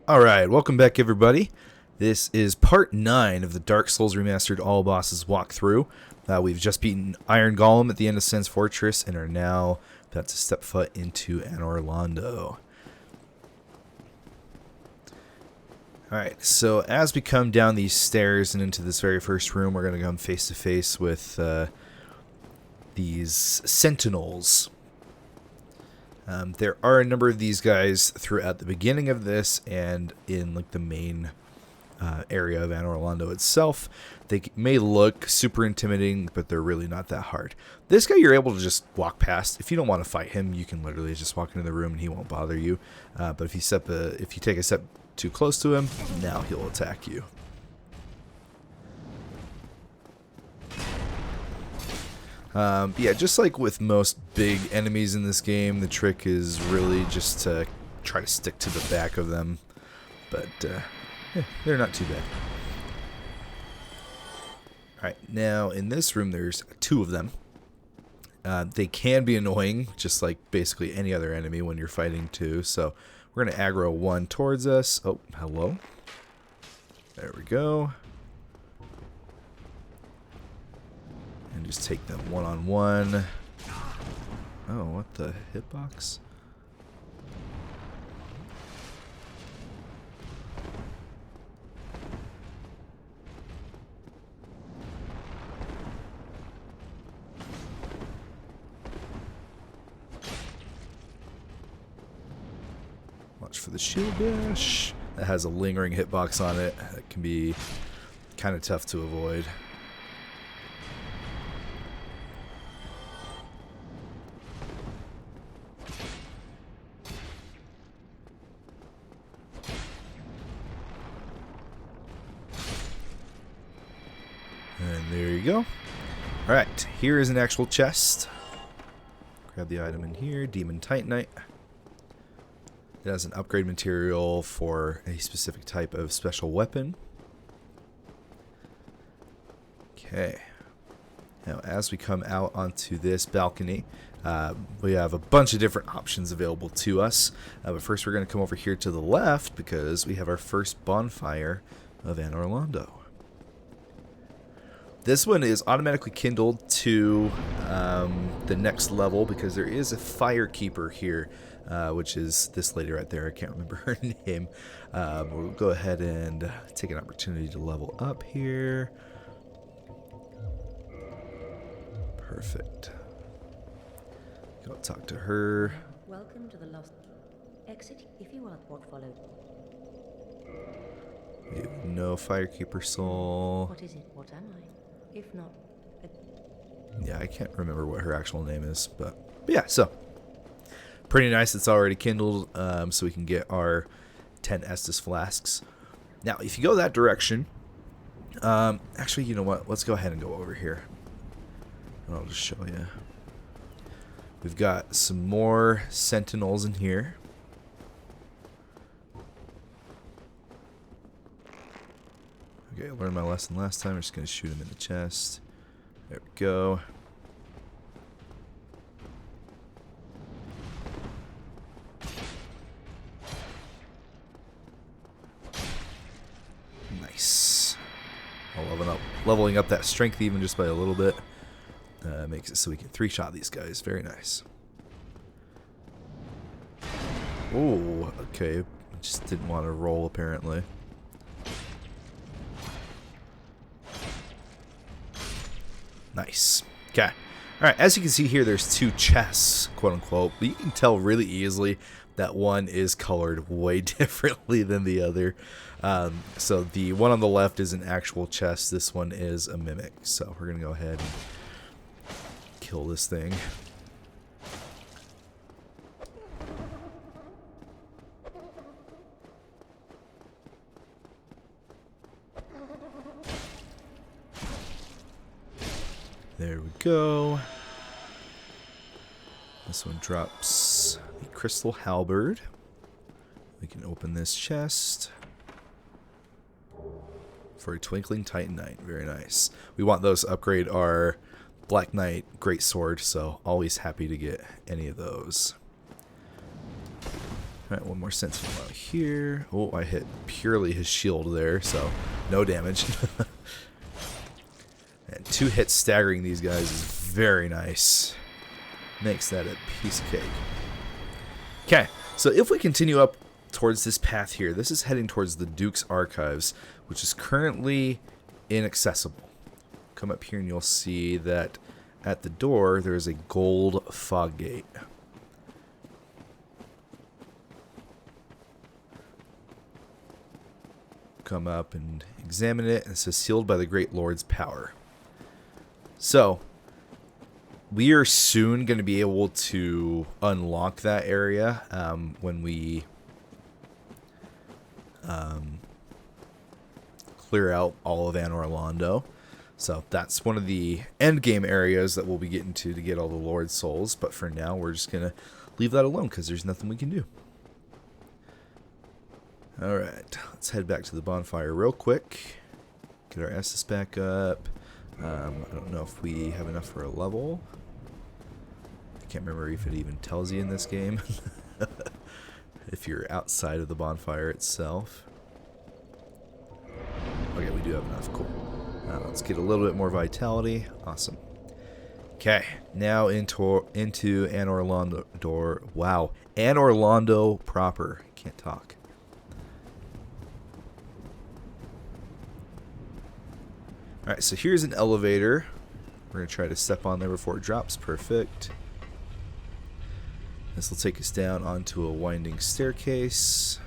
Alright, welcome back everybody. This is part 9 of the Dark Souls Remastered All Bosses walkthrough. We've just beaten Iron Golem at the end of Sen's Fortress and are now about to step foot into Anor Londo. Alright, so as we come down these stairs and into this very first room, we're going to come face to face with these sentinels. There are a number of these guys throughout the beginning of this and in like the main area of Anor Londo itself. They may look super intimidating, but they're really not that hard. This guy you're able to just walk past. If you don't want to fight him, you can literally just walk into the room and he won't bother you. But if you take a step too close to him, now he'll attack you. Yeah, just like with most big enemies in this game, the trick is really just to try to stick to the back of them. But they're not too bad. Alright, now in this room there's 2 of them. They can be annoying, just like basically any other enemy when you're fighting 2. So we're going to aggro 1 towards us. Oh, hello. There we go. And just take them one-on-one. Oh, what the hitbox? Watch for the shield dash. That has a lingering hitbox on it. That can be kind of tough to avoid. And there you go. Alright, here is an actual chest. Grab the item in here, Demon Titanite. It has an upgrade material for a specific type of special weapon. Okay. Now as we come out onto this balcony, we have a bunch of different options available to us. But first we're going to come over here to the left because we have our first bonfire of Anor Londo. This one is automatically kindled to the next level because there is a firekeeper here, which is this lady right there. I can't remember her name. We'll go ahead and take an opportunity to level up here. Perfect. Go talk to her. Welcome to the lost exit if you are what followed. We have no firekeeper soul. What is it? What am I? If not, yeah, I can't remember what her actual name is, but yeah, so pretty nice. It's already kindled, so we can get our 10 Estus flasks. Now, if you go that direction, actually, you know what? Let's go ahead and go over here. And I'll just show you. We've got some more sentinels in here. Okay, I learned my lesson last time. I'm just going to shoot him in the chest. There we go. Nice. Leveling up that strength even just by a little bit. Makes it so we can 3-shot these guys. Very nice. Oh, okay. I just didn't want to roll apparently. Nice. Okay. Alright, as you can see here, there's 2 chests, quote unquote, but you can tell really easily that one is colored way differently than the other. So the one on the left is an actual chest, this one is a mimic. So we're going to go ahead and kill this thing. There we go. This one drops the crystal halberd. We can open this chest for a twinkling titanite. Very nice. We want those to upgrade our Black Knight Great Sword, so always happy to get any of those. Alright, one more sentinel out here. Oh, I hit purely his shield there, so no damage. And 2 hits staggering these guys is very nice. Makes that a piece of cake. Okay, so if we continue up towards this path here, this is heading towards the Duke's Archives, which is currently inaccessible. Come up here and you'll see that at the door there's a gold fog gate. Come up and examine it, and it says sealed by the Great Lord's power. So, we are soon going to be able to unlock that area when we clear out all of Anor Londo. So that's one of the end game areas that we'll be getting to get all the Lord's souls. But for now, we're just going to leave that alone because there's nothing we can do. Alright, let's head back to the bonfire real quick. Get our Estus back up. I don't know if we have enough for a level. I can't remember if it even tells you in this game. If you're outside of the bonfire itself. Okay, we do have enough. Cool. Let's get a little bit more vitality. Awesome. Okay, now into Anor Londo. Wow, Anor Londo proper. Can't talk. Alright, so here's an elevator. We're going to try to step on there before it drops. Perfect. This will take us down onto a winding staircase.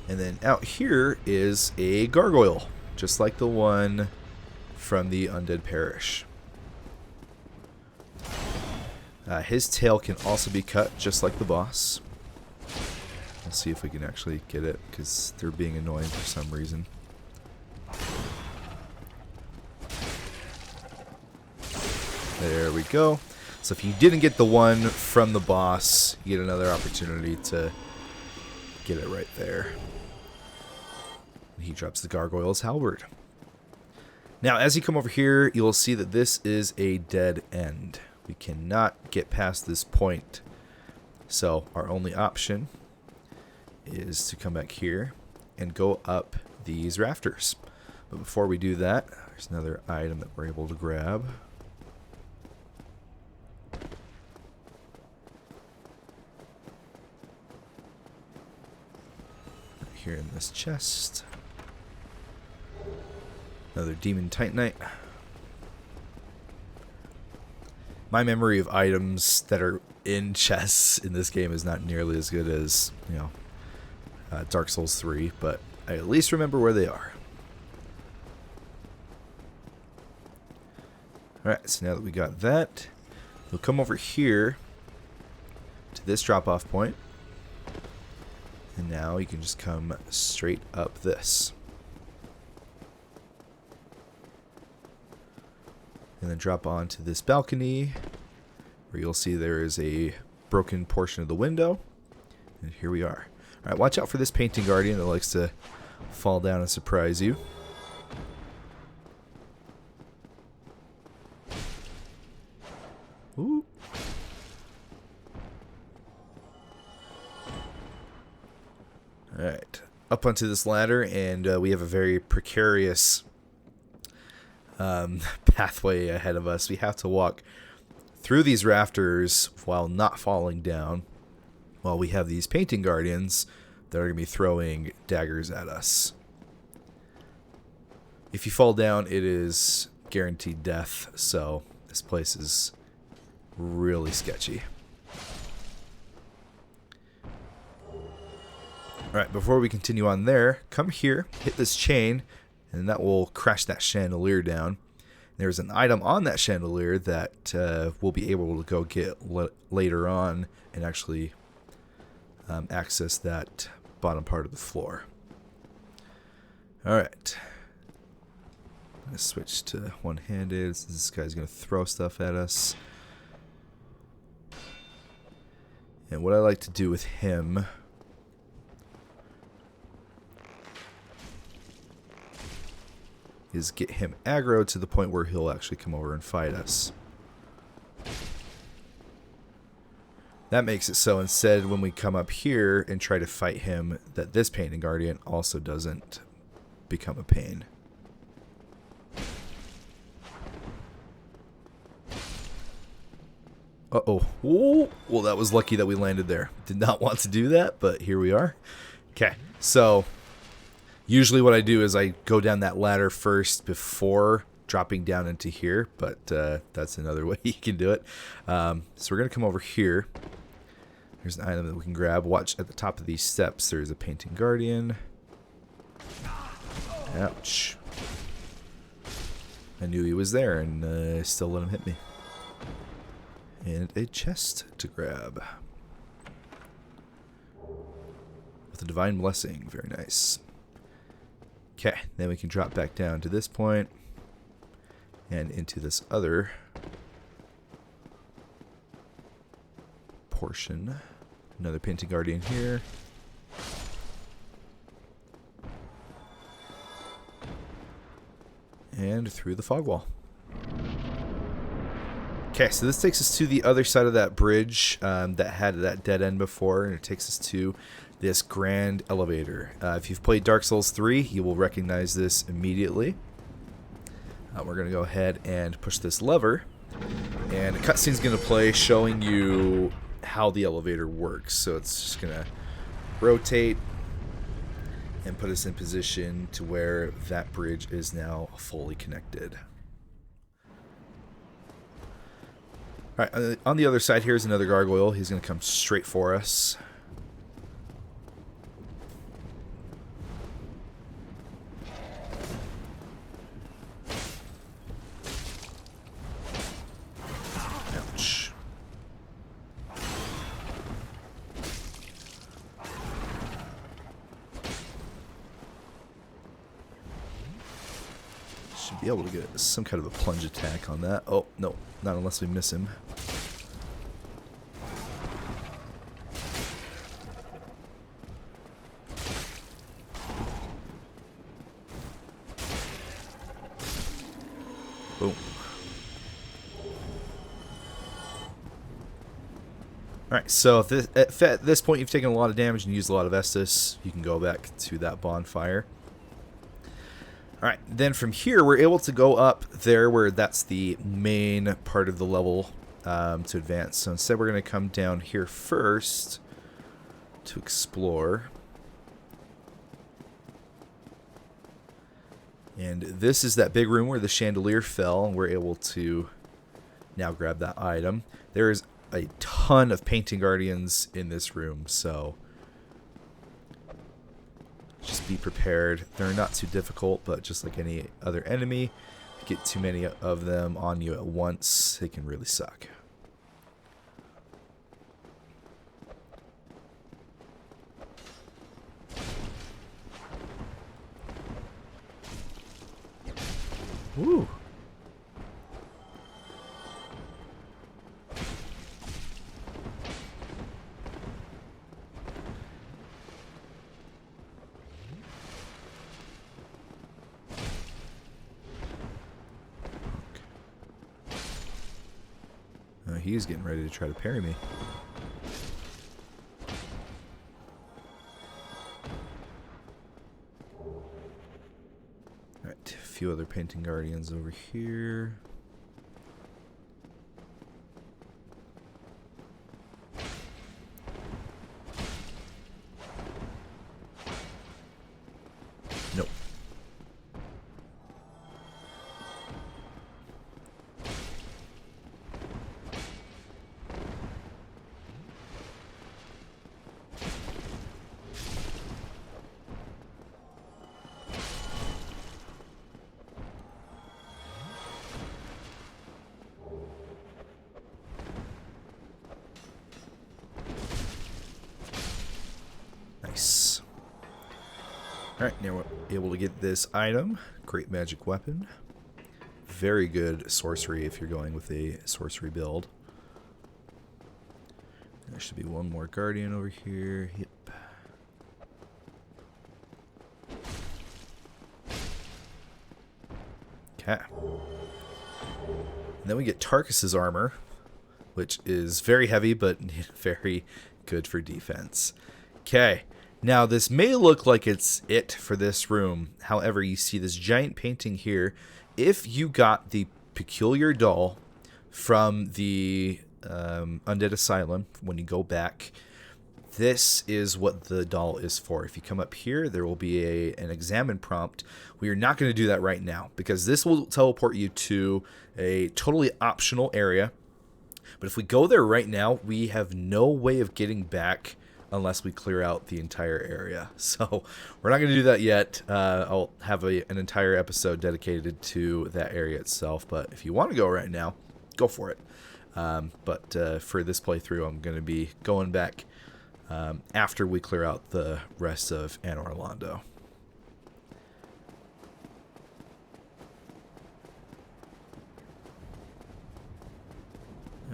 And then out here is a gargoyle, just like the one from the Undead Parish. His tail can also be cut, just like the boss. Let's see if we can actually get it, because they're being annoying for some reason. There we go. So if you didn't get the one from the boss, you get another opportunity to get it right there. He drops the gargoyle's halberd. Now, as you come over here, you'll see that this is a dead end. We cannot get past this point. So our only option is to come back here and go up these rafters. But before we do that, there's another item that we're able to grab. Right here in this chest. Another demon titanite. My memory of items that are in chests in this game is not nearly as good as, you know, Dark Souls 3, but I at least remember where they are. Alright, so now that we got that, we'll come over here to this drop-off point. And now you can just come straight up this. And then drop onto this balcony, where you'll see there is a broken portion of the window. And here we are. Alright, watch out for this painting guardian that likes to fall down and surprise you. Ooh. Alright, up onto this ladder, and we have a very precarious pathway ahead of us. We have to walk through these rafters while not falling down, while we have these painting guardians that are going to be throwing daggers at us. If you fall down, it is guaranteed death, so this place is really sketchy. Alright, before we continue on there, come here, hit this chain, and that will crash that chandelier down. There's an item on that chandelier that we'll be able to go get later on and actually access that bottom part of the floor. Alright. I'm going to switch to one-handed since this guy's going to throw stuff at us. And what I like to do with him is get him aggro to the point where he'll actually come over and fight us. That makes it so instead when we come up here and try to fight him, that this Painting Guardian also doesn't become a pain. Uh-oh. Ooh. Well, that was lucky that we landed there. Did not want to do that, but here we are. Okay, so usually what I do is I go down that ladder first before dropping down into here, but that's another way you can do it. So we're going to come over here. There's an item that we can grab. Watch at the top of these steps. There's a Painting Guardian. Ouch. I knew he was there, and I still let him hit me. And a chest to grab. With a Divine Blessing. Very nice. Okay, then we can drop back down to this point. And into this other portion. Another Painting Guardian here. And through the fog wall. Okay, so this takes us to the other side of that bridge that had that dead end before, and it takes us to this grand elevator. If you've played Dark Souls 3, you will recognize this immediately. We're going to go ahead and push this lever, and a cutscene's going to play showing you how the elevator works. So it's just going to rotate and put us in position to where that bridge is now fully connected. Alright, on the other side here is another gargoyle. He's going to come straight for us. Ouch. Should be able to get some kind of a plunge attack on that. Oh, no. Not unless we miss him. Boom. Alright, so if at this point you've taken a lot of damage and used a lot of Estus, you can go back to that bonfire. Alright, then from here we're able to go up there where that's the main part of the level to advance. So instead we're going to come down here first to explore. And this is that big room where the chandelier fell, and we're able to now grab that item. There is a ton of Painting Guardians in this room, so just be prepared. They're not too difficult, but just like any other enemy, if you get too many of them on you at once, they can really suck. Woo! He's getting ready to try to parry me. Alright, a few other Painting Guardians over here. Nope. Nice. Alright, now we're able to get this item. Great magic weapon. Very good sorcery if you're going with a sorcery build. There should be one more guardian over here. Yep. Okay. And then we get Tarkus's armor. which is very heavy, but very good for defense. Okay, now this may look like it's it for this room. However, you see this giant painting here. If you got the peculiar doll from the Undead Asylum, when you go back, this is what the doll is for. If you come up here, there will be an examine prompt. We are not going to do that right now because this will teleport you to a totally optional area. But if we go there right now, we have no way of getting back unless we clear out the entire area. So we're not going to do that yet. I'll have an entire episode dedicated to that area itself. But if you want to go right now, go for it. But for this playthrough, I'm going to be going back after we clear out the rest of Anor Londo.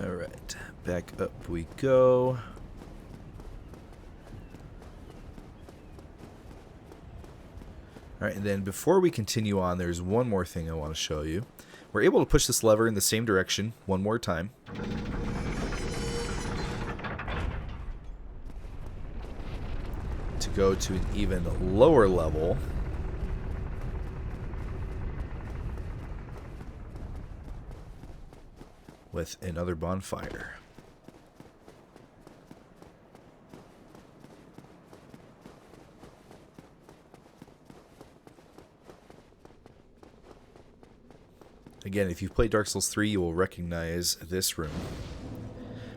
Alright, back up we go. Alright, and then before we continue on, there's one more thing I want to show you. We're able to push this lever in the same direction one more time. To go to an even lower level. With another bonfire. Again, if you've played Dark Souls 3, you will recognize this room.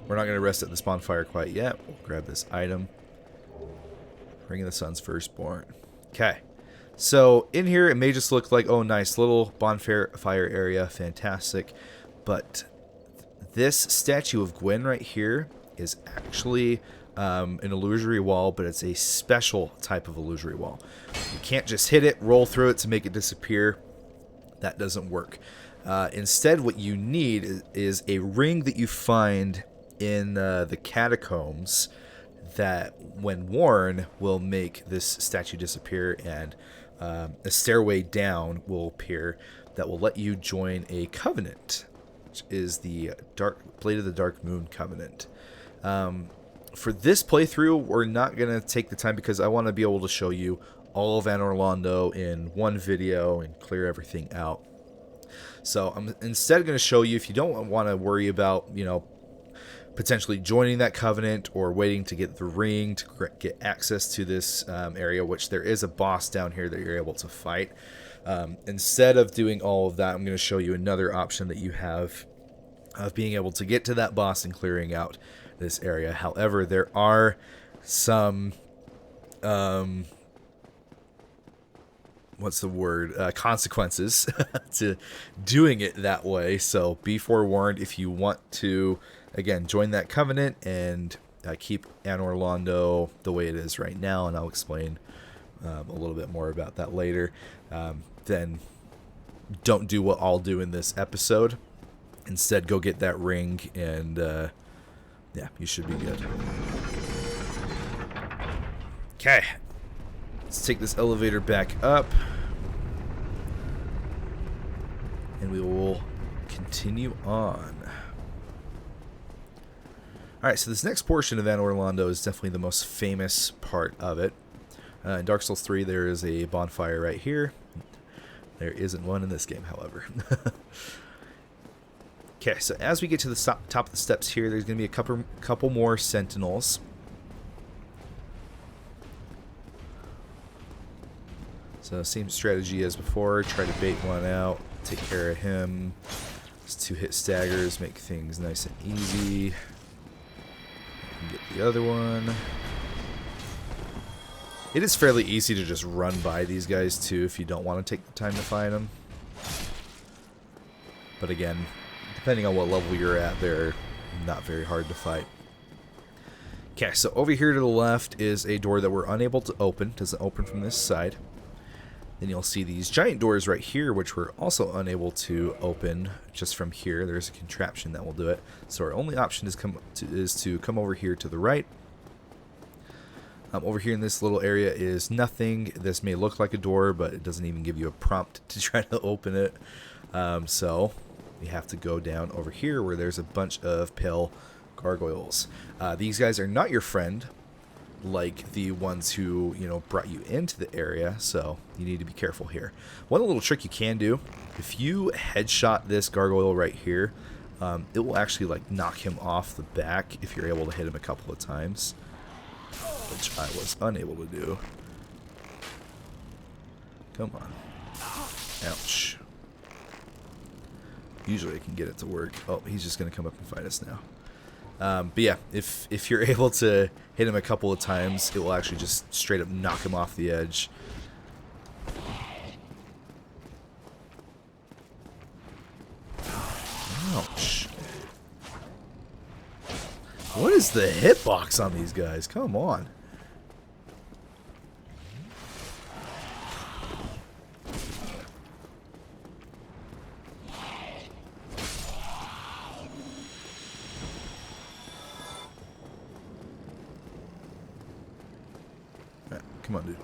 We're not going to rest at this bonfire quite yet. We'll grab this item. Ring of the Sun's Firstborn. Okay. So, in here, it may just look like, oh, nice little bonfire area. Fantastic. But this statue of Gwyn right here is actually an illusory wall, but it's a special type of illusory wall. You can't just hit it, roll through it to make it disappear. That doesn't work. Instead, what you need is a ring that you find in the catacombs that, when worn, will make this statue disappear, and a stairway down will appear that will let you join a covenant, which is the Blade of the Dark Moon Covenant. For this playthrough, we're not going to take the time because I want to be able to show you all of Anor Londo in one video and clear everything out. So I'm instead going to show you, if you don't want to worry about, potentially joining that covenant or waiting to get the ring to get access to this area, which there is a boss down here that you're able to fight. Instead of doing all of that, I'm going to show you another option that you have of being able to get to that boss and clearing out this area. However, there are some consequences to doing it that way. So be forewarned if you want to, again, join that covenant and keep Anor Londo the way it is right now, and I'll explain a little bit more about that later. Then don't do what I'll do in this episode. Instead, go get that ring, and yeah, you should be good. Okay. Let's take this elevator back up, and we will continue on. Alright, so this next portion of Anor Londo is definitely the most famous part of it. In Dark Souls 3, there is a bonfire right here. There isn't one in this game, however. Okay, so as we get to the top of the steps here, there's going to be a couple more sentinels. So same strategy as before, try to bait one out, take care of him. Just 2-hit staggers, make things nice and easy. Get the other one. It is fairly easy to just run by these guys too if you don't want to take the time to find them. But again, depending on what level you're at, they're not very hard to fight. Okay, so over here to the left is a door that we're unable to open. Doesn't open from this side. Then you'll see these giant doors right here, which we're also unable to open just from here. There's a contraption that will do it. So our only option is to come over here to the right. Over here in this little area is nothing. This may look like a door, but it doesn't even give you a prompt to try to open it. So we have to go down over here where there's a bunch of pale gargoyles. These guys are not your friend, like the ones who, you know, brought you into the area, so you need to be careful here. One little trick you can do, if you headshot this gargoyle right here, it will actually like knock him off the back if you're able to hit him a couple of times, which I was unable to do. Come on. Ouch. Usually I can get it to work. Oh, he's just going to come up and fight us now. But yeah, if you're able to hit him a couple of times, it will actually just straight up knock him off the edge. Ouch. What is the hitbox on these guys? Come on. Come on, dude.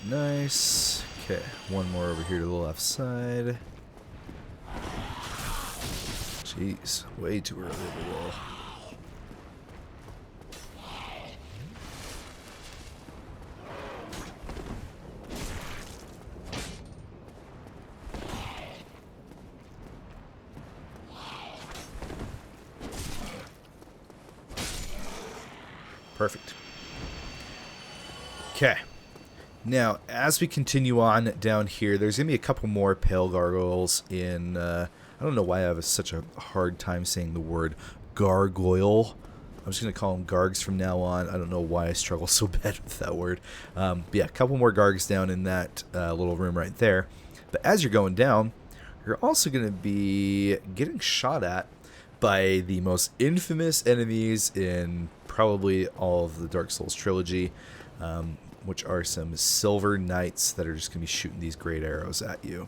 Nice. Okay, one more over here to the left side. Jeez, way too early of a roll. Perfect. Okay. Now, as we continue on down here, there's going to be a couple more pale gargoyles in... I don't know why I have such a hard time saying the word gargoyle. I'm just going to call them gargs from now on. I don't know why I struggle so bad with that word. But yeah, a couple more gargs down in that little room right there. But as you're going down, you're also going to be getting shot at by the most infamous enemies in probably all of the Dark Souls trilogy, which are some silver knights that are just going to be shooting these great arrows at you.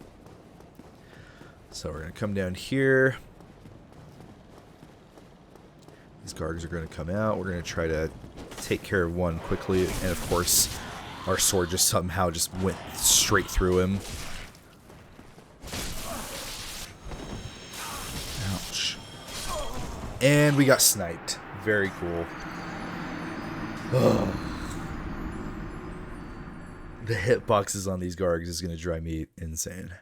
So we're going to come down here. These gargs are going to come out. We're going to try to take care of one quickly. And of course, our sword just somehow just went straight through him. Ouch. And we got sniped. Very cool. Oh. The hitboxes on these gargs is going to drive me insane.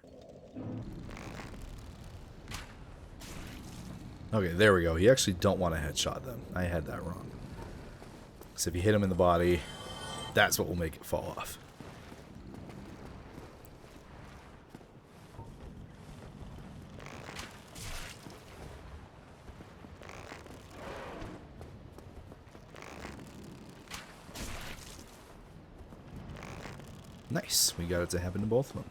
Okay, there we go. You actually don't want to headshot them. I had that wrong. So if you hit them in the body, that's what will make it fall off. Nice. We got it to happen to both of them.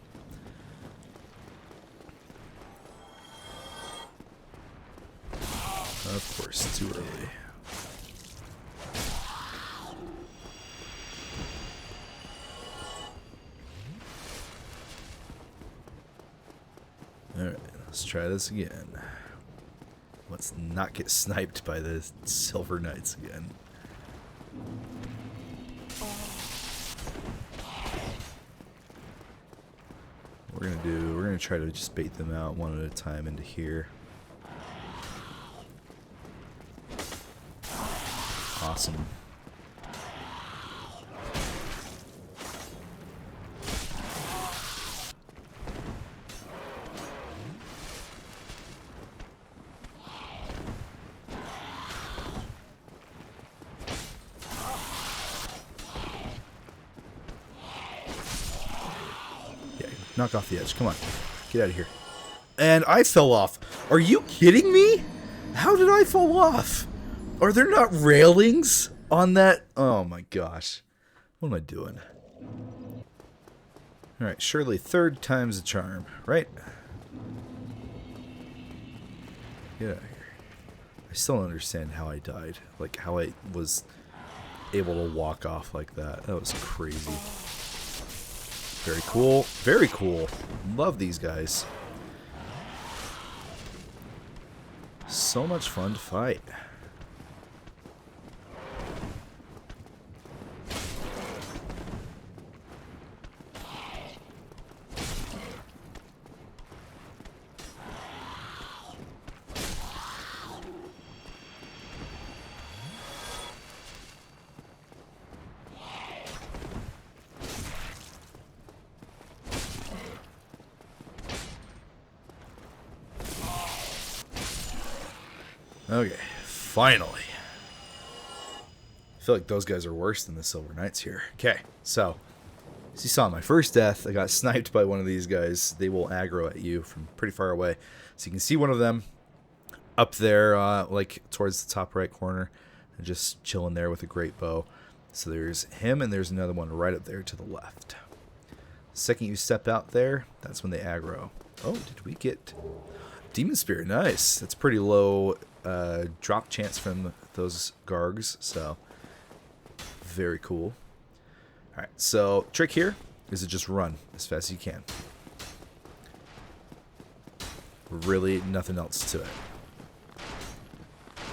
Of course, too early. Alright, let's try this again. Let's not get sniped by the Silver Knights again. We're gonna try to just bait them out one at a time into here. Awesome. Yeah, knock off the edge. Come on. Get out of here. And I fell off. Are you kidding me? How did I fall off? Are there not railings on that? Oh my gosh. What am I doing? Alright, surely third time's a charm, right? Get out of here. I still don't understand how I died. Like, how I was able to walk off like that. That was crazy. Very cool. Very cool. Love these guys. So so much fun to fight. Okay, finally. I feel like those guys are worse than the Silver Knights here. Okay, so as you saw in my first death, I got sniped by one of these guys. They will aggro at you from pretty far away. So you can see one of them up there, like towards the top right corner, and just chilling there with a great bow. So there's him, and there's another one right up there to the left. The second you step out there, that's when they aggro. Oh, did we get Demon Spear? Nice. That's pretty low drop chance from those Gargs, so very cool. Alright, so trick here is to just run as fast as you can. Really nothing else to it.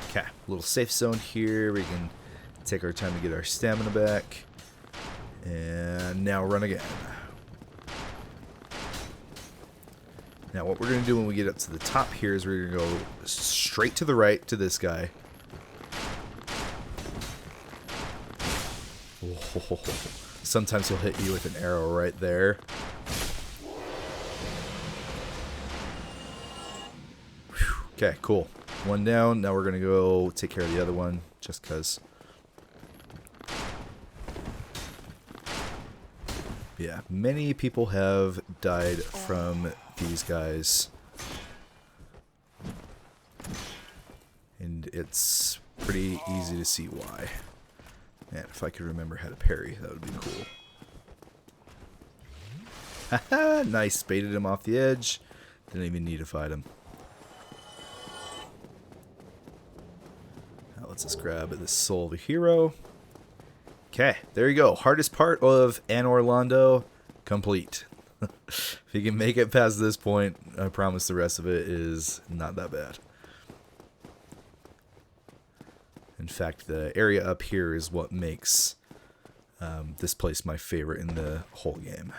Okay, little safe zone here. We can take our time to get our stamina back. And now run again. Now what we're going to do when we get up to the top here is we're going to go straight to the right to this guy. Oh, sometimes he'll hit you with an arrow right there. Whew. Okay, cool. One down. Now we're going to go take care of the other one just because. Yeah, many people have died from these guys. And it's pretty easy to see why. Man, if I could remember how to parry, that would be cool. Haha, nice. Baited him off the edge. Didn't even need to fight him. Now let's just grab this soul of a hero. Okay, there you go. Hardest part of Anor Londo complete. If you can make it past this point, I promise the rest of it is not that bad. In fact, the area up here is what makes this place my favorite in the whole game.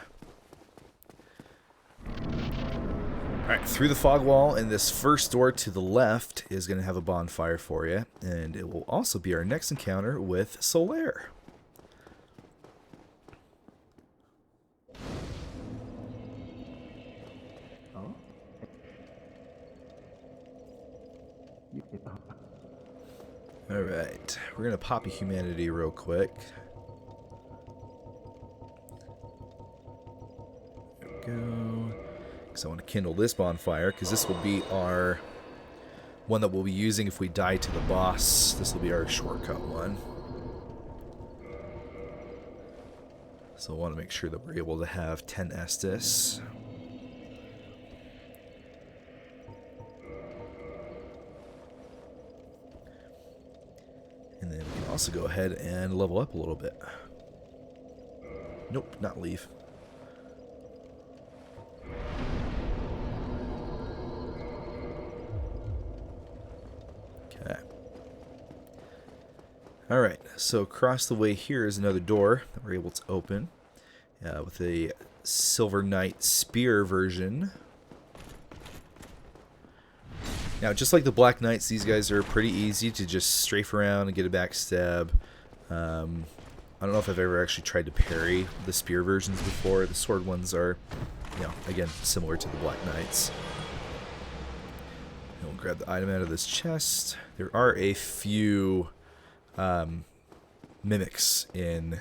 Alright, through the fog wall, and this first door to the left is going to have a bonfire for you, and it will also be our next encounter with Solaire. Alright, we're going to pop a humanity real quick. There we go. Because I want to kindle this bonfire, because this will be our one that we'll be using if we die to the boss. This will be our shortcut one. So I want to make sure that we're able to have 10 Estus. And then we can also go ahead and level up a little bit. Nope, not leave. Okay. Alright, so across the way here is another door that we're able to open with a Silver Knight spear version. Now, just like the Black Knights, these guys are pretty easy to just strafe around and get a backstab. I don't know if I've ever actually tried to parry the spear versions before. The sword ones are, you know, again, similar to the Black Knights. And we'll grab the item out of this chest. There are a few mimics in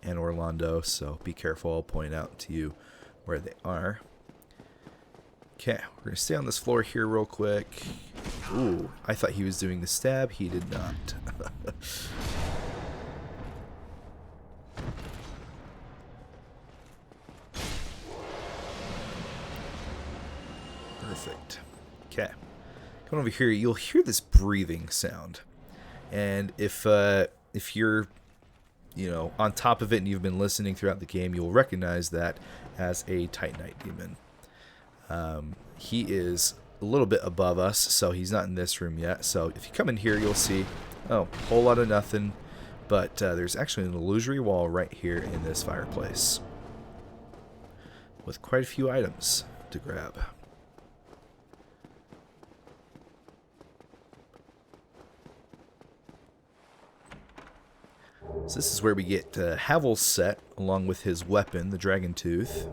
Anor Londo, so be careful. I'll point out to you where they are. Okay, we're going to stay on this floor here real quick. Ooh, I thought he was doing the stab. He did not. Perfect. Okay. Come over here. You'll hear this breathing sound. And if you're, you know, on top of it and you've been listening throughout the game, you'll recognize that as a Titanite demon. He is a little bit above us, so he's not in this room yet. So if you come in here, you'll see, oh, a whole lot of nothing. But there's actually an illusory wall right here in this fireplace with quite a few items to grab. So this is where we get Havel's set, along with his weapon, the Dragon Tooth.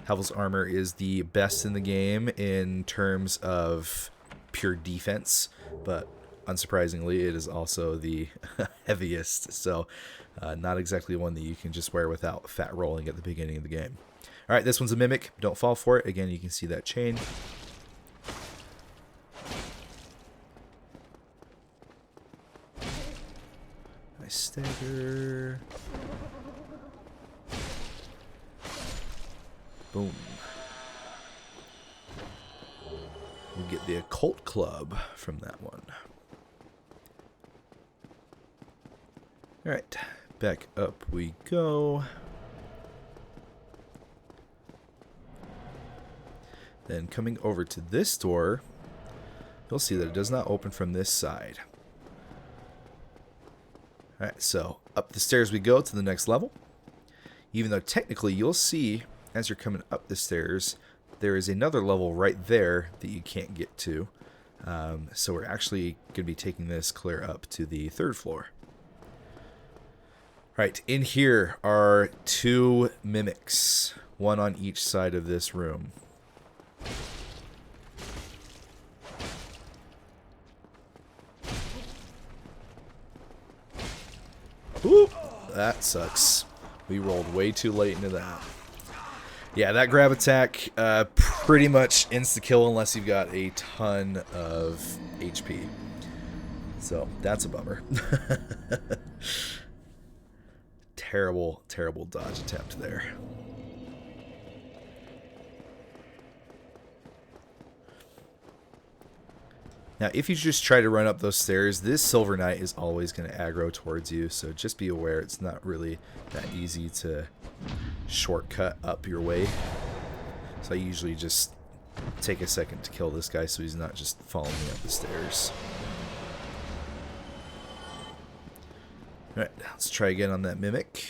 Havel's armor is the best in the game in terms of pure defense, but unsurprisingly, it is also the heaviest. So not exactly one that you can just wear without fat rolling at the beginning of the game. All right, this one's a Mimic. Don't fall for it. Again, you can see that chain. Stagger. Boom. We get the Occult Club from that one. Alright, back up we go. Then coming over to this door, you'll see that it does not open from this side. Alright, so up the stairs we go to the next level. Even though technically you'll see as you're coming up the stairs, there is another level right there that you can't get to. So we're actually going to be taking this clear up to the 3rd floor. Alright, in here are 2 mimics, one on each side of this room. Ooh, that sucks. We rolled way too late into that. Yeah, that grab attack pretty much insta-kill unless you've got a ton of HP. So, that's a bummer. Terrible, terrible dodge attempt there. Now, if you just try to run up those stairs, this Silver Knight is always going to aggro towards you, so just be aware it's not really that easy to shortcut up your way. So I usually just take a second to kill this guy so he's not just following me up the stairs. Alright, let's try again on that Mimic.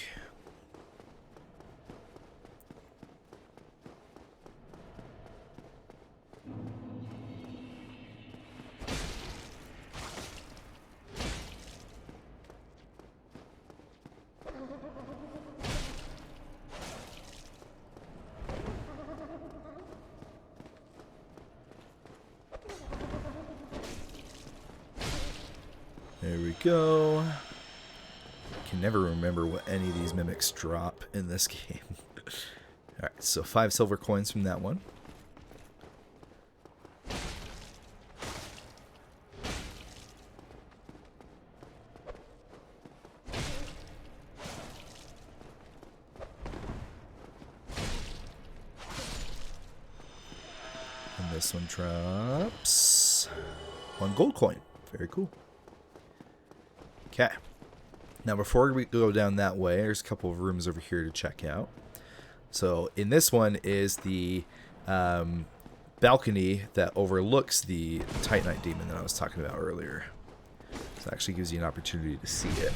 There we go. I can never remember what any of these mimics drop in this game. Alright, so 5 silver coins from that one. And this one drops 1 gold coin. Very cool. Okay. Now before we go down that way, there's a couple of rooms over here to check out. So in this one is the balcony that overlooks the Titanite demon that I was talking about earlier. So it actually gives you an opportunity to see it.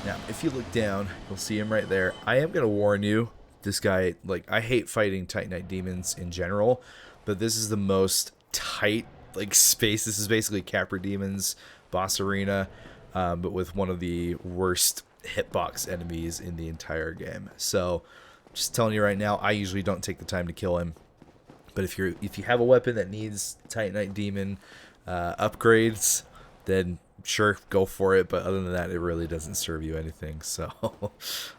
Now, if you look down, you'll see him right there. I am going to warn you, this guy, like, I hate fighting Titanite demons in general, but this is the most tight, like, space. This is basically Capra Demon's boss arena, but with one of the worst hitbox enemies in the entire game. So, just telling you right now, I usually don't take the time to kill him. But if you have a weapon that needs Titanite demon upgrades, then sure, go for it. But other than that, it really doesn't serve you anything. So,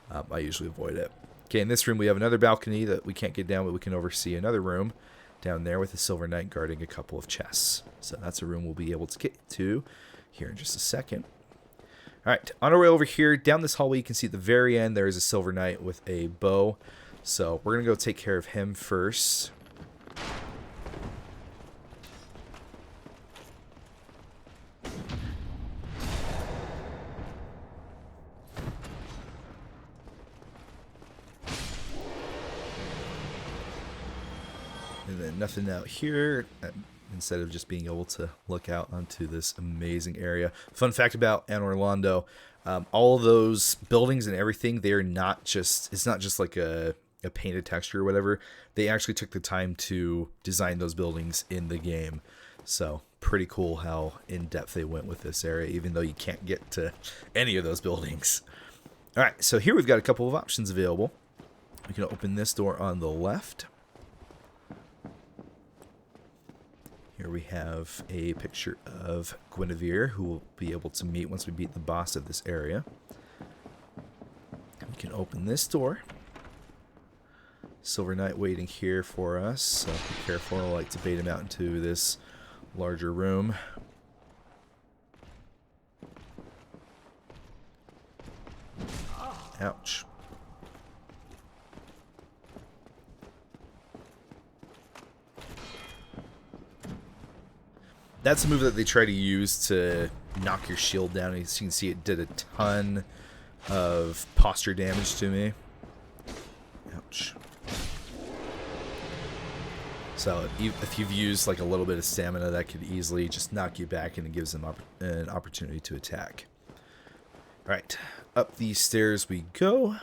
I usually avoid it. Okay, in this room we have another balcony that we can't get down, but we can oversee another room down there with a Silver Knight guarding a couple of chests. So that's a room we'll be able to get to here in just a second. Alright, on our way over here, down this hallway, you can see at the very end there is a Silver Knight with a bow. So we're going to go take care of him first. nothing out here. Instead of just being able to look out onto this amazing area. Fun fact about Anor Londo, all of those buildings and everything, they're not just, it's not just like a painted texture or whatever. They actually took the time to design those buildings in the game. So pretty cool how in-depth they went with this area, even though you can't get to any of those buildings. All right, so here we've got a couple of options available. We can open this door on the left. Here we have a picture of Guinevere, who we'll be able to meet once we beat the boss of this area. We can open this door. Silver Knight waiting here for us, so be careful. I like to bait him out into this larger room. Ouch. That's a move that they try to use to knock your shield down. As you can see, it did a ton of posture damage to me. Ouch. So if you've used like a little bit of stamina, that could easily just knock you back, and it gives them an opportunity to attack. Alright, up these stairs we go.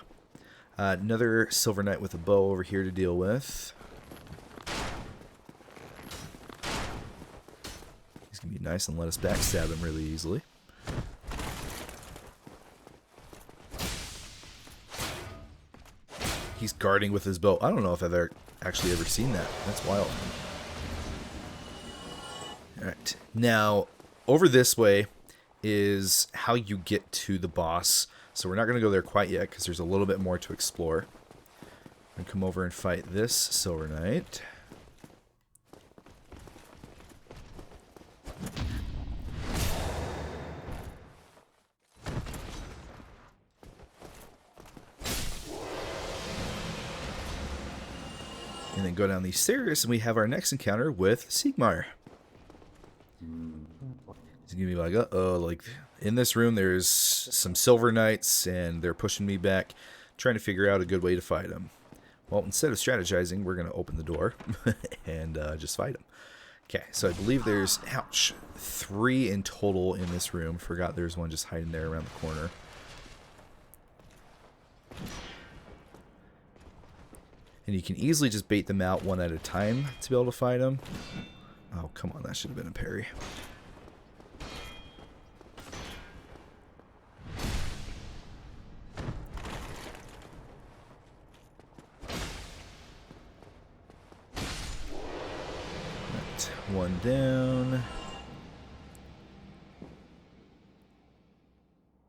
Another Silver Knight with a bow over here to deal with. He's going to be nice and let us backstab him really easily. He's guarding with his bow. I don't know if I've actually ever seen that. That's wild. Alright, now over this way is how you get to the boss. So we're not going to go there quite yet because there's a little bit more to explore. I'm going to come over and fight this Silver Knight. And then go down these stairs, and we have our next encounter with Smough. He's gonna be like, uh-oh, like, in this room there's some Silver Knights, and they're pushing me back, trying to figure out a good way to fight them. Well, instead of strategizing, we're gonna open the door and just fight them. Okay, so I believe there's, ouch, 3 in total in this room. Forgot there's one just hiding there around the corner. And you can easily just bait them out one at a time to be able to fight them. Oh, come on, that should have been a parry. Right, one down.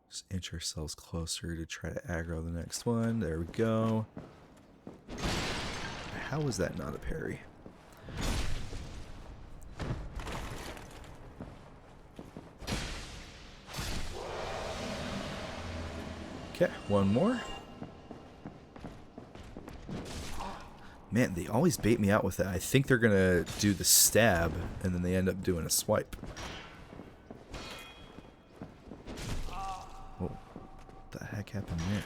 Just inch ourselves closer to try to aggro the next one. There we go. How was that not a parry? Okay, one more. Man, they always bait me out with that. I think they're gonna do the stab, and then they end up doing a swipe. Whoa, what the heck happened there?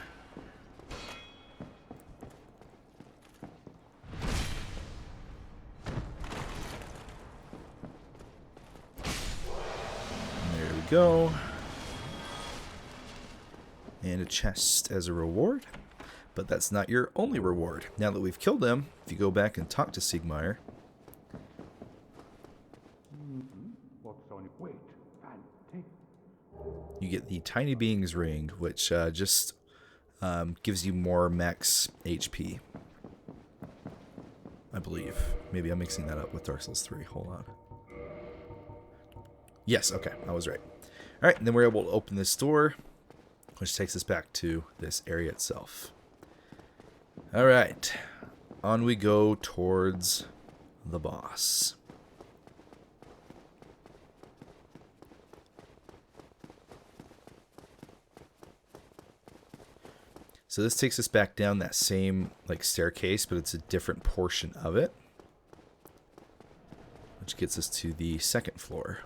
Go. And a chest as a reward. But that's not your only reward. Now that we've killed them, if you go back and talk to Smough, you get the Tiny Being's Ring, which just gives you more max HP. I believe. Maybe I'm mixing that up with Dark Souls 3. Hold on. Yes, okay, I was right. Alright, and then we're able to open this door, which takes us back to this area itself. Alright, on we go towards the boss. So this takes us back down that same like staircase, but it's a different portion of it, which gets us to the second floor.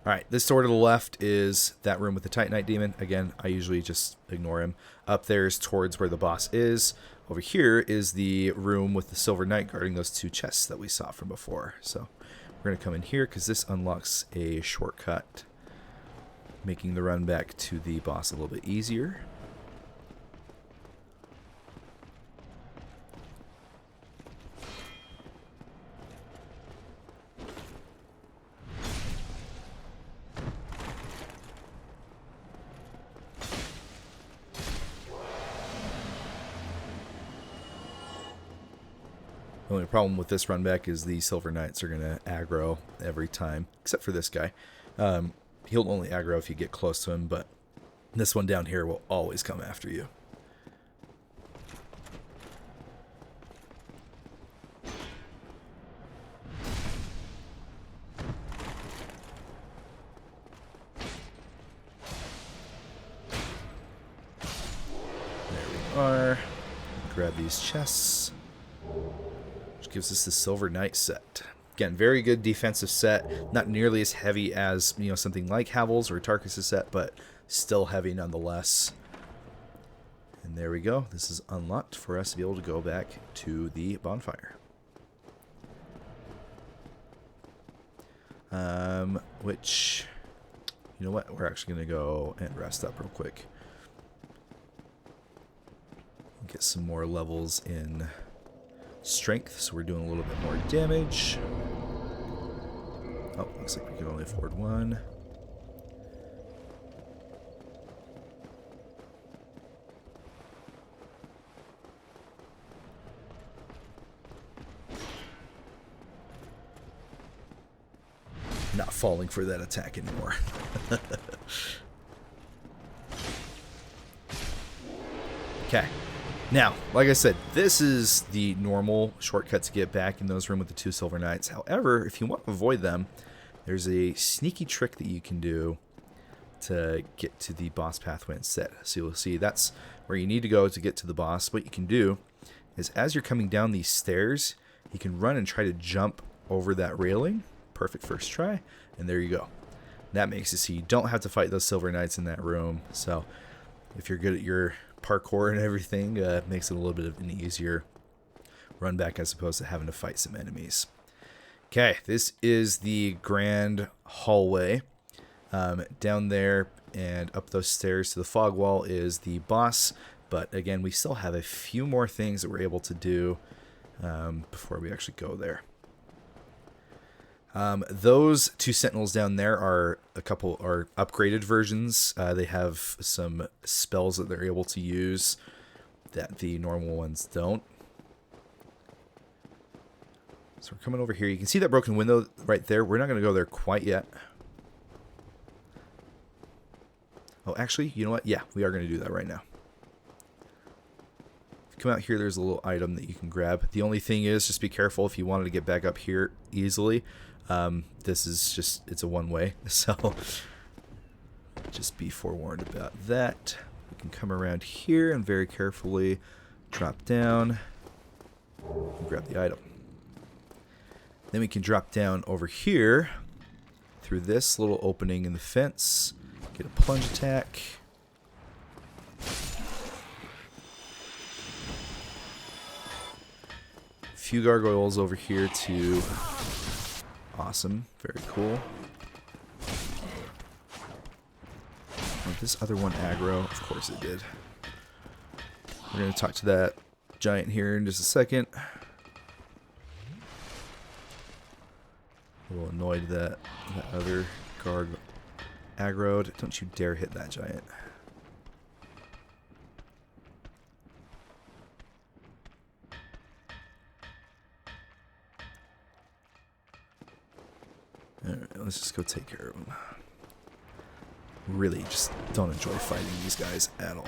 Alright, this door to the left is that room with the Titanite Demon. Again, I usually just ignore him. Up there is towards where the boss is. Over here is the room with the Silver Knight guarding those 2 chests that we saw from before. So we're going to come in here because this unlocks a shortcut, making the run back to the boss a little bit easier. The only problem with this run back is the Silver Knights are going to aggro every time, except for this guy. He'll only aggro if you get close to him, but this one down here will always come after you. There we are. Grab these chests. Gives us the Silver Knight set. Again, very good defensive set. Not nearly as heavy as, you know, something like Havel's or Tarkus' set, but still heavy nonetheless. And there we go. This is unlocked for us to be able to go back to the bonfire. Which, you know what? We're actually going to go and rest up real quick. Get some more levels in strength, so we're doing a little bit more damage. Oh, looks like we can only afford 1. Not falling for that attack anymore. Okay. Now, like I said, this is the normal shortcut to get back in those rooms with the 2 Silver Knights. However, if you want to avoid them, there's a sneaky trick that you can do to get to the boss pathway instead. So you'll see that's where you need to go to get to the boss. What you can do is as you're coming down these stairs, you can run and try to jump over that railing. Perfect first try. And there you go. That makes it so you don't have to fight those Silver Knights in that room. So if you're good at your parkour and everything, makes it a little bit of an easier run back as opposed to having to fight some enemies. Okay, this is the grand hallway. Down there and up those stairs to the fog wall is the boss, but again, we still have a few more things that we're able to do before we actually go there. Those 2 sentinels down there are upgraded versions. They have some spells that they're able to use that the normal ones don't. So we're coming over here. You can see that broken window right there. We're not going to go there quite yet. Oh, actually, you know what? Yeah, we are going to do that right now. If you come out here, there's a little item that you can grab. The only thing is, just be careful if you wanted to get back up here easily. This is just, it's a one-way, so just be forewarned about that. We can come around here and very carefully drop down and grab the item. Then we can drop down over here through this little opening in the fence, get a plunge attack. A few gargoyles over here too. Awesome. Very cool. Oh, this other one aggro? Of course it did. We're going to talk to that giant here in just a second. A little annoyed that other guard aggroed. Don't you dare hit that giant. Alright, let's just go take care of them. Really just don't enjoy fighting these guys at all.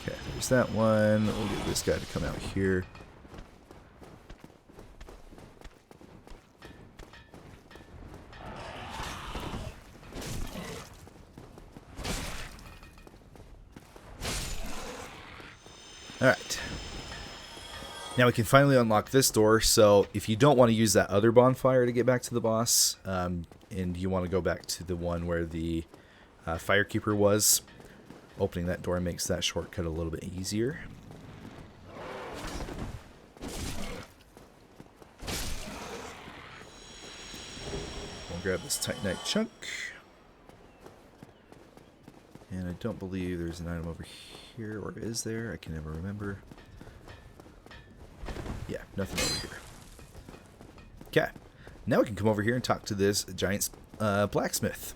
Okay, there's that one. We'll get this guy to come out here. Alright. Now we can finally unlock this door, so if you don't want to use that other bonfire to get back to the boss, and you want to go back to the one where the Firekeeper was, opening that door makes that shortcut a little bit easier. We'll grab this Titanite chunk. And I don't believe there's an item over here, or is there? I can never remember. Yeah, nothing over here. Okay, now we can come over here and talk to this giant blacksmith.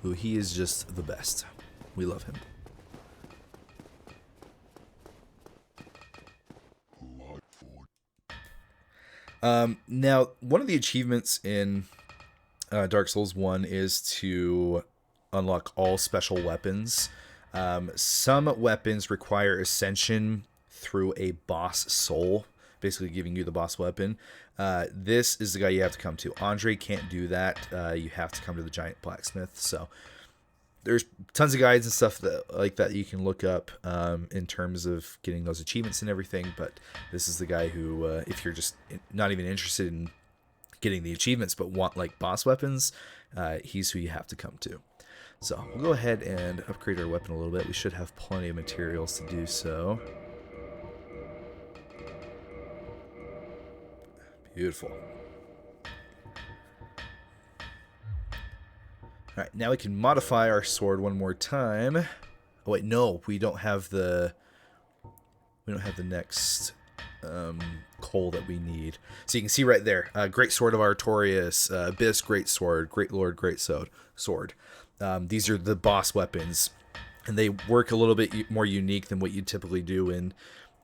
Who he is just the best. We love him. Now, one of the achievements in Dark Souls 1 is to unlock all special weapons. Some weapons require ascension through a boss soul, basically giving you the boss weapon. This is the guy you have to come to. Andre can't do that. You have to come to the giant blacksmith. So there's tons of guides and stuff like that you can look up in terms of getting those achievements and everything. But this is the guy who, if you're just not even interested in getting the achievements but want like boss weapons, he's who you have to come to. So we'll go ahead and upgrade our weapon a little bit. We should have plenty of materials to do so. Beautiful. Alright, now we can modify our sword one more time. Oh wait, no, we don't have the next coal that we need. So you can see right there, Great Sword of Artorias, Abyss, Great Sword, Great Lord, Great Sword. These are the boss weapons, and they work a little bit more unique than what you typically do in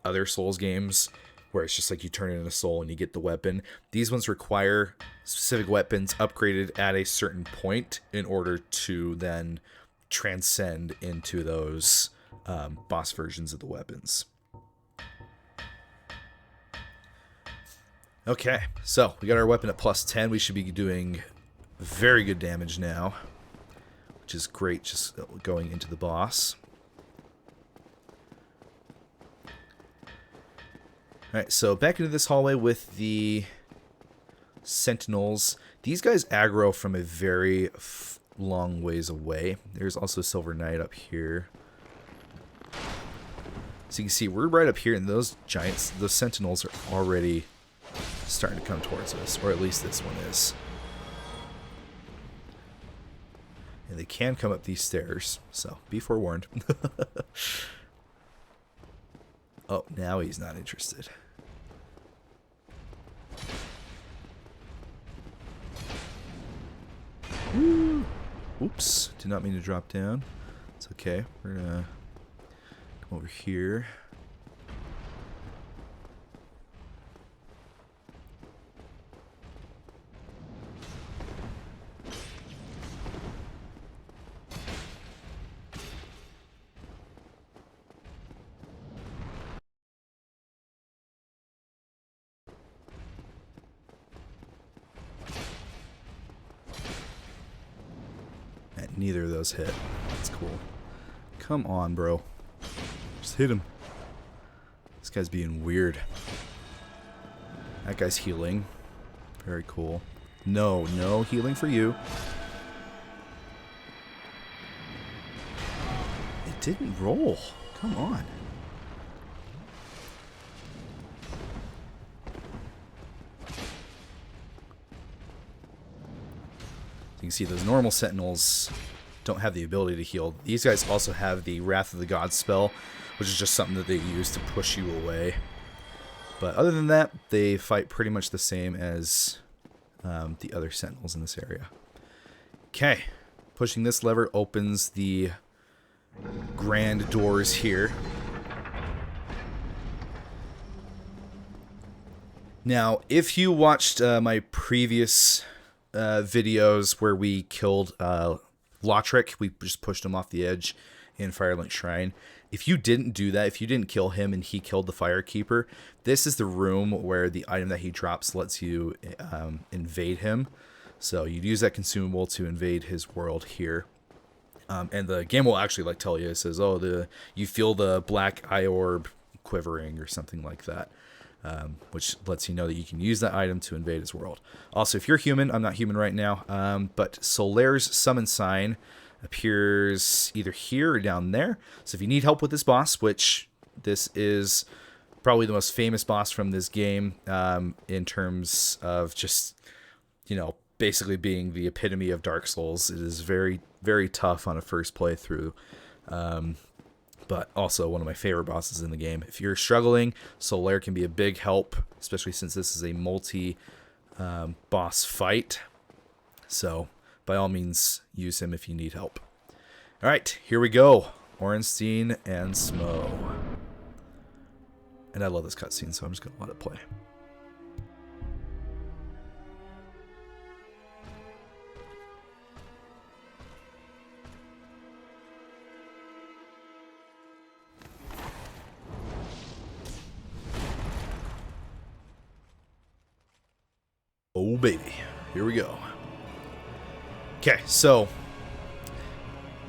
other Souls games, where it's just like you turn in a soul and you get the weapon. These ones require specific weapons upgraded at a certain point in order to then transcend into those boss versions of the weapons. Okay, so we got our weapon at plus 10. We should be doing very good damage now, which is great, just going into the boss. Alright, so back into this hallway with the sentinels. These guys aggro from a very long ways away. There's also a Silver Knight up here. So you can see we're right up here, and those giants, those sentinels are already starting to come towards us, or at least this one is. And they can come up these stairs, so be forewarned. Oh, now he's not interested. Woo. Oops, did not mean to drop down. It's okay. We're gonna come over here. Neither of those hit. That's cool. Come on, bro. Just hit him. This guy's being weird. That guy's healing. Very cool. No, no healing for you. It didn't roll. Come on. You can see those normal sentinels don't have the ability to heal. These guys also have the Wrath of the Gods spell, which is just something that they use to push you away. But other than that, they fight pretty much the same as the other sentinels in this area. Okay, pushing this lever opens the grand doors here. Now, if you watched my previous videos where we killed Lothric, we just pushed him off the edge in Firelink Shrine. If you didn't do that, if you didn't kill him and he killed the Firekeeper, this is the room where the item that he drops lets you invade him. So you'd use that consumable to invade his world here. And the game will actually tell you, it says, oh, you feel the black eye orb quivering or something like that, which lets you know that you can use that item to invade his world. Also, if you're human, I'm not human right now, but Solaire's summon sign appears either here or down there. So if you need help with this boss, which this is probably the most famous boss from this game, in terms of just, you know, basically being the epitome of Dark Souls. It is very, very tough on a first playthrough, but also one of my favorite bosses in the game. If you're struggling, Solaire can be a big help, especially since this is a multi-boss fight. So by all means, use him if you need help. All right, here we go. Ornstein and Smough. And I love this cutscene, so I'm just going to let it play. Oh, baby. Here we go. Okay, so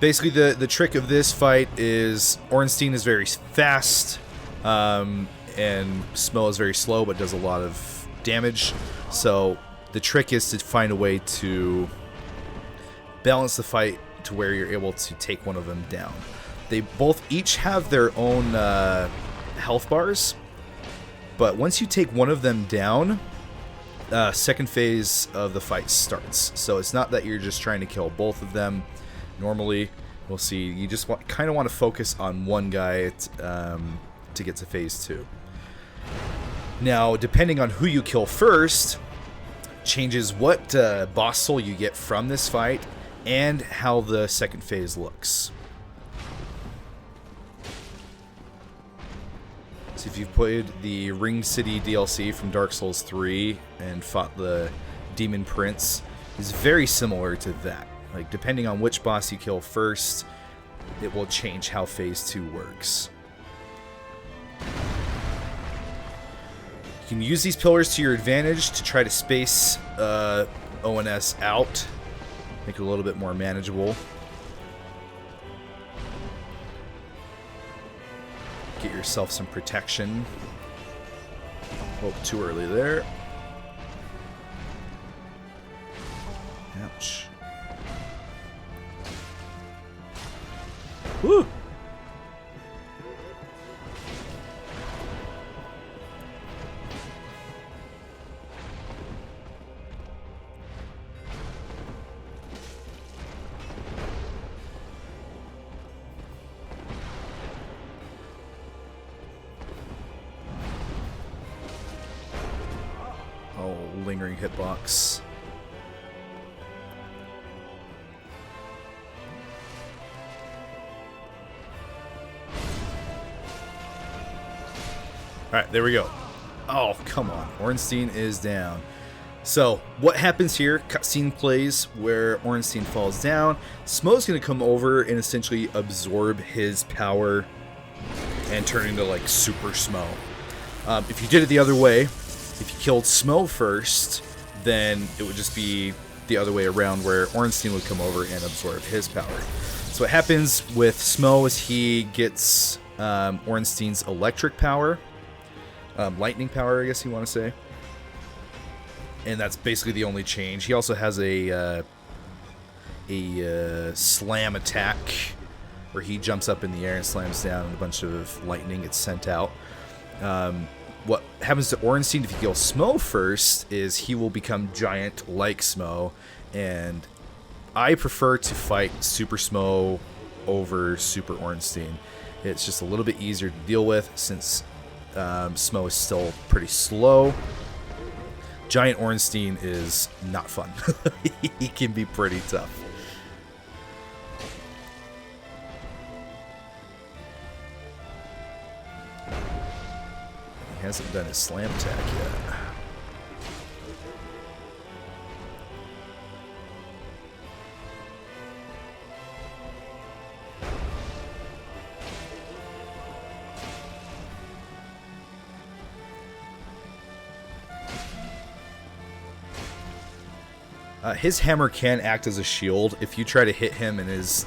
basically the trick of this fight is Ornstein is very fast, and Smough is very slow but does a lot of damage. So the trick is to find a way to balance the fight to where you're able to take one of them down. They both each have their own health bars, but once you take one of them down, second phase of the fight starts. So it's not that you're just trying to kill both of them. Normally, we'll see, you just kind of want to focus on one guy to get to phase 2. Now, depending on who you kill first, changes what boss soul you get from this fight and how the second phase looks. So if you've played the Ring City DLC from Dark Souls 3 and fought the Demon Prince, it's very similar to that. Like, depending on which boss you kill first, it will change how phase 2 works. You can use these pillars to your advantage to try to space ONS out, make it a little bit more manageable. Get yourself some protection. Oh, too early there. Ouch. Woo! Lingering hitbox. Alright, there we go. Oh, come on. Ornstein is down. So, what happens here? Cutscene plays where Ornstein falls down. Smough's going to come over and essentially absorb his power and turn into, like, Super Smough. If you did it the other way, if you killed Smough first, then it would just be the other way around, where Ornstein would come over and absorb his power. So what happens with Smough is he gets Ornstein's electric power, lightning power, I guess you want to say, and that's basically the only change. He also has a slam attack, where he jumps up in the air and slams down, and a bunch of lightning gets sent out. What happens to Ornstein if you kill Smough first is he will become giant like Smough, and I prefer to fight Super Smough over Super Ornstein. It's just a little bit easier to deal with since Smough is still pretty slow. Giant Ornstein is not fun. He can be pretty tough. He hasn't done his slam attack yet. His hammer can act as a shield. If you try to hit him and his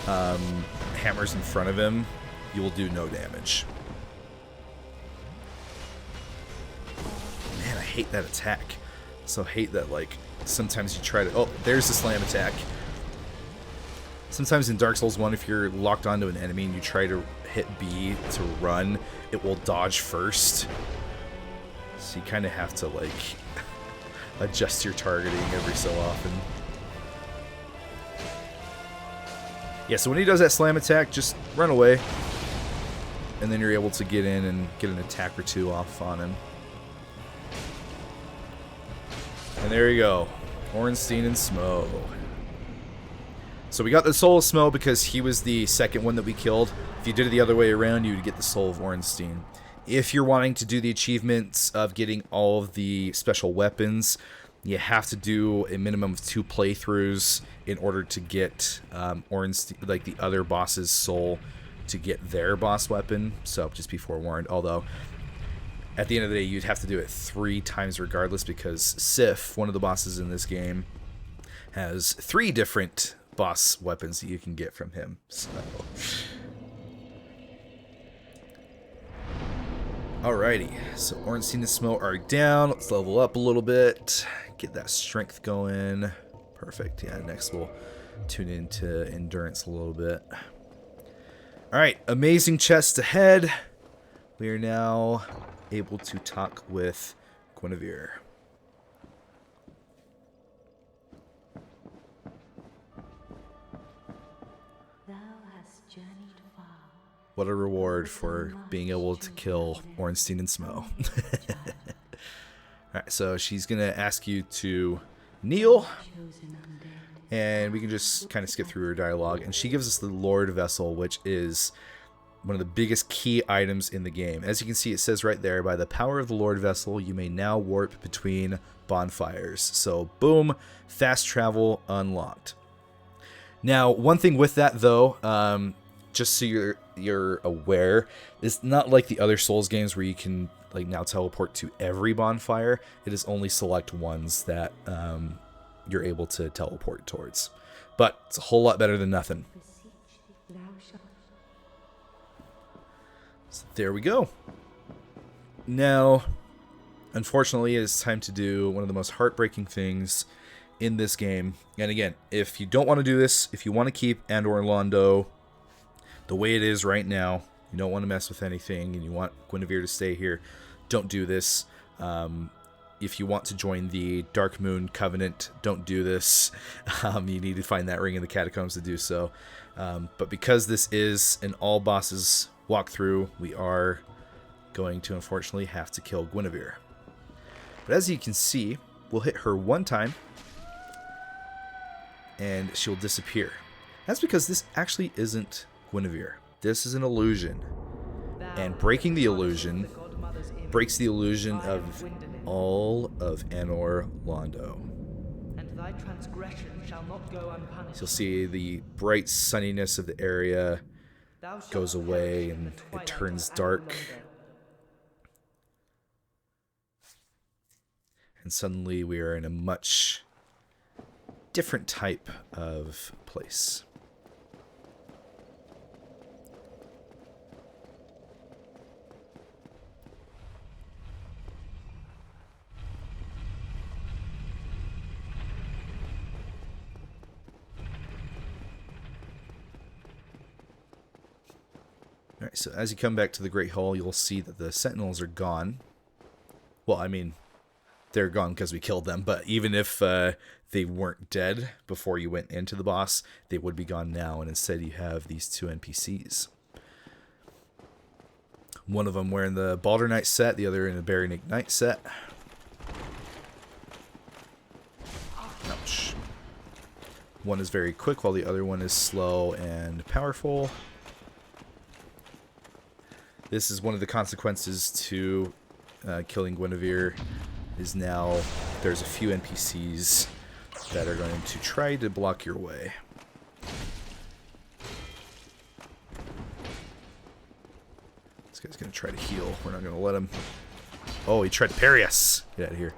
hammer's in front of him, you will do no damage. hate that attack. So hate that, like, sometimes you try to... Oh, there's the slam attack. Sometimes in Dark Souls 1, if you're locked onto an enemy and you try to hit B to run, it will dodge first. So you kind of have to, like, adjust your targeting every so often. Yeah, so when he does that slam attack, just run away. And then you're able to get in and get an attack or two off on him. And there you go. Ornstein and Smough. So we got the Soul of Smough because he was the second one that we killed. If you did it the other way around, you would get the Soul of Ornstein. If you're wanting to do the achievements of getting all of the special weapons, you have to do a minimum of 2 playthroughs in order to get Ornstein, like the other boss's soul, to get their boss weapon. So just be forewarned. Although at the end of the day, you'd have to do it 3 times regardless, because Sif, one of the bosses in this game, has 3 different boss weapons that you can get from him. So alrighty, so Ornstein and Smough are down. Let's level up a little bit, get that strength going. Perfect. Yeah, next we'll tune into endurance a little bit. Alright, amazing chest ahead. We are now able to talk with Guinevere. What a reward for being able to kill Ornstein and Smough. Alright, so she's going to ask you to kneel. And we can just kind of skip through her dialogue. And she gives us the Lord Vessel, which is one of the biggest key items in the game. As you can see, it says right there, by the power of the Lord Vessel, you may now warp between bonfires. So, boom, fast travel unlocked. Now, one thing with that, though, just so you're aware, it's not like the other Souls games where you can like now teleport to every bonfire. It is only select ones that you're able to teleport towards. But it's a whole lot better than nothing. So there we go. Now, unfortunately, it's time to do one of the most heartbreaking things in this game. And again, if you don't want to do this, if you want to keep Anor Londo the way it is right now, you don't want to mess with anything, and you want Guinevere to stay here, don't do this. If you want to join the Dark Moon Covenant, don't do this. You need to find that ring in the catacombs to do so. But because this is an all bosses walkthrough, we are going to unfortunately have to kill Guinevere. But as you can see, we'll hit her one time, and she'll disappear. That's because this actually isn't Guinevere. This is an illusion, and breaking the illusion breaks the illusion of all of Anor Londo. And thy transgression shall not go unpunished. You'll see the bright sunniness of the area goes away and it turns dark, and suddenly we are in a much different type of place. Alright, so as you come back to the Great Hall, you'll see that the Sentinels are gone. Well, I mean, they're gone because we killed them, but even if they weren't dead before you went into the boss, they would be gone now, and instead you have these 2 NPCs. One of them wearing the Balder Knight set, the other in a Baronic Knight set. Ouch. One is very quick while the other one is slow and powerful. This is one of the consequences to killing Guinevere, is now there's a few NPCs that are going to try to block your way. This guy's going to try to heal. We're not going to let him. Oh, he tried to parry us. Get out of here.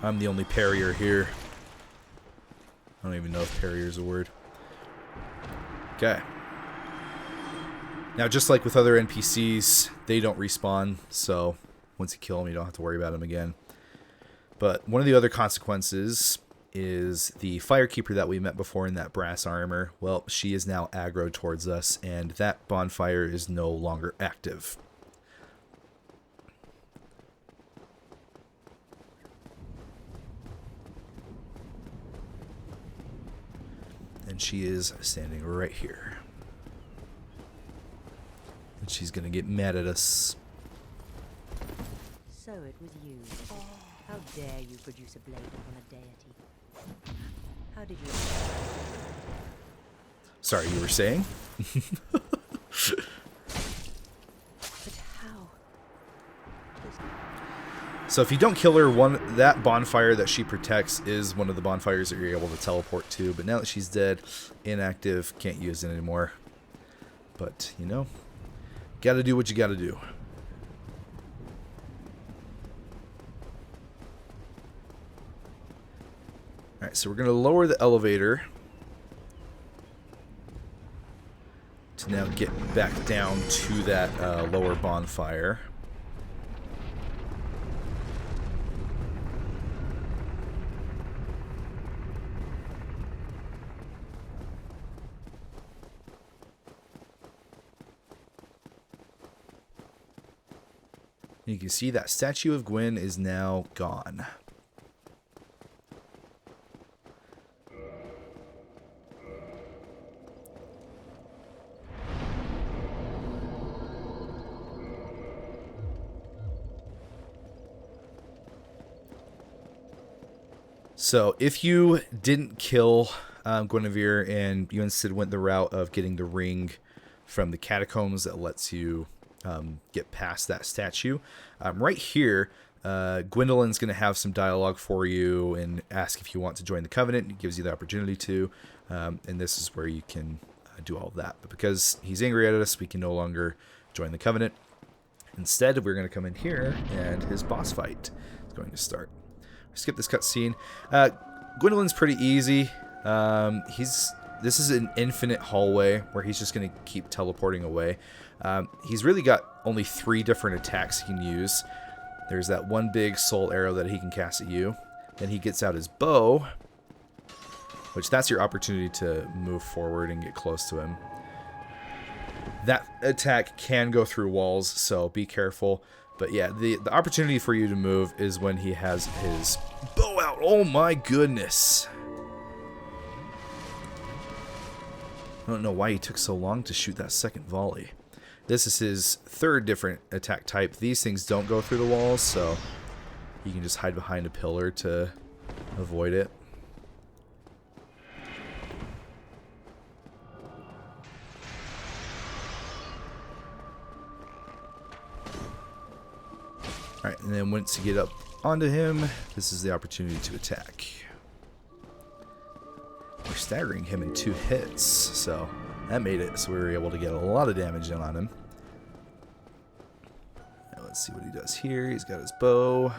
I'm the only parrier here. I don't even know if parrier is a word. Okay. Now, just like with other NPCs, they don't respawn, so once you kill them, you don't have to worry about them again. But one of the other consequences is the Firekeeper that we met before in that brass armor. Well, she is now aggro towards us, and that bonfire is no longer active. And she is standing right here. And she's going to get mad at us. So it was you. How dare you produce a blade upon a deity? How did you... Sorry, you were saying? But how? So if you don't kill her, that bonfire that she protects is one of the bonfires that you're able to teleport to. But now that she's dead, inactive, can't use it anymore. But, you know, gotta do what you gotta do. Alright, so we're going to lower the elevator to now get back down to that lower bonfire. You can see that statue of Gwyn is now gone. So if you didn't kill Guinevere and you instead went the route of getting the ring from the catacombs that lets you get past that statue, right here, Gwyndolin's going to have some dialogue for you and ask if you want to join the Covenant. It gives you the opportunity to, and this is where you can do all of that. But because he's angry at us, we can no longer join the Covenant. Instead, we're going to come in here, and his boss fight is going to start. Skip this cutscene. Gwyndolin's pretty easy. This is an infinite hallway where he's just going to keep teleporting away. He's really got only 3 different attacks he can use. There's that one big soul arrow that he can cast at you. Then he gets out his bow, which that's your opportunity to move forward and get close to him. That attack can go through walls, so be careful. But yeah, the opportunity for you to move is when he has his bow out. Oh my goodness. I don't know why he took so long to shoot that second volley. This is his 3rd different attack type. These things don't go through the walls, so you can just hide behind a pillar to avoid it. Alright, and then once you get up onto him, this is the opportunity to attack. We're staggering him in 2 hits, so that made it so we were able to get a lot of damage in on him. Now let's see what he does here. He's got his bow.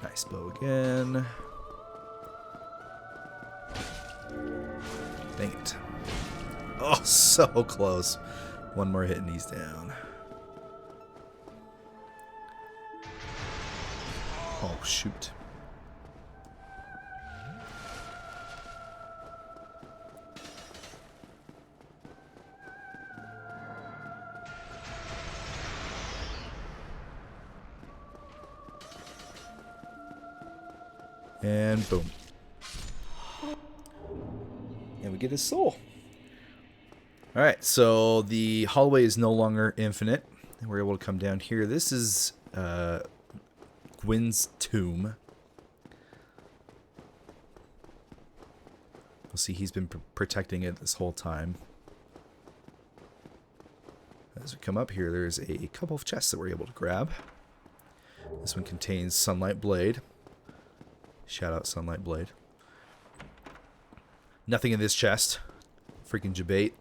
Nice bow again. Dang it. Oh, so close. One more hit and he's down. Oh, shoot. And boom. And we get his soul. Alright, so the hallway is no longer infinite. And we're able to come down here. This is Gwyn's tomb. You'll see he's been protecting it this whole time. As we come up here, there's a couple of chests that we're able to grab. This one contains Sunlight Blade. Shout out Sunlight Blade. Nothing in this chest. Freaking Jabate.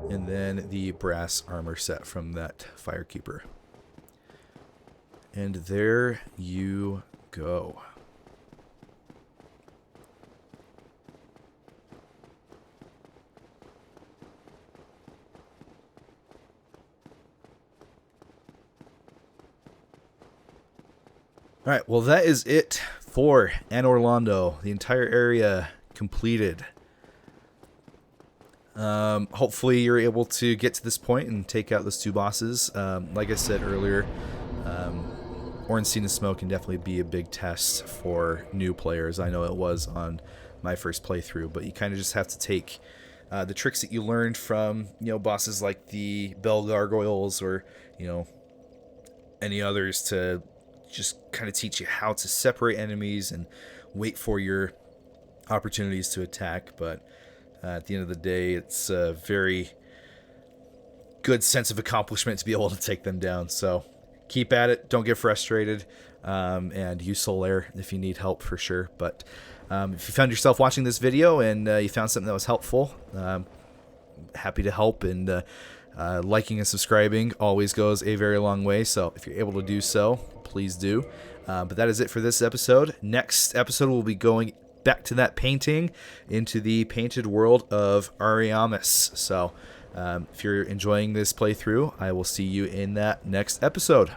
And then the brass armor set from that Firekeeper. And there you go. All right, well, that is it for Anor Londo. The entire area completed. Hopefully you're able to get to this point and take out those two bosses. Like I said earlier, Ornstein and Smough can definitely be a big test for new players. I know it was on my first playthrough, but you kind of just have to take the tricks that you learned from, bosses like the Bell Gargoyles or, any others to just kind of teach you how to separate enemies and wait for your opportunities to attack. But at the end of the day, it's a very good sense of accomplishment to be able to take them down. So keep at it. Don't get frustrated. And use Soul Air if you need help for sure. But if you found yourself watching this video and you found something that was helpful, happy to help. And liking and subscribing always goes a very long way. So if you're able to do so, please do. But that is it for this episode. Next episode, we'll be going back to that painting into the painted world of Ariamis. So if you're enjoying this playthrough, I will see you in that next episode.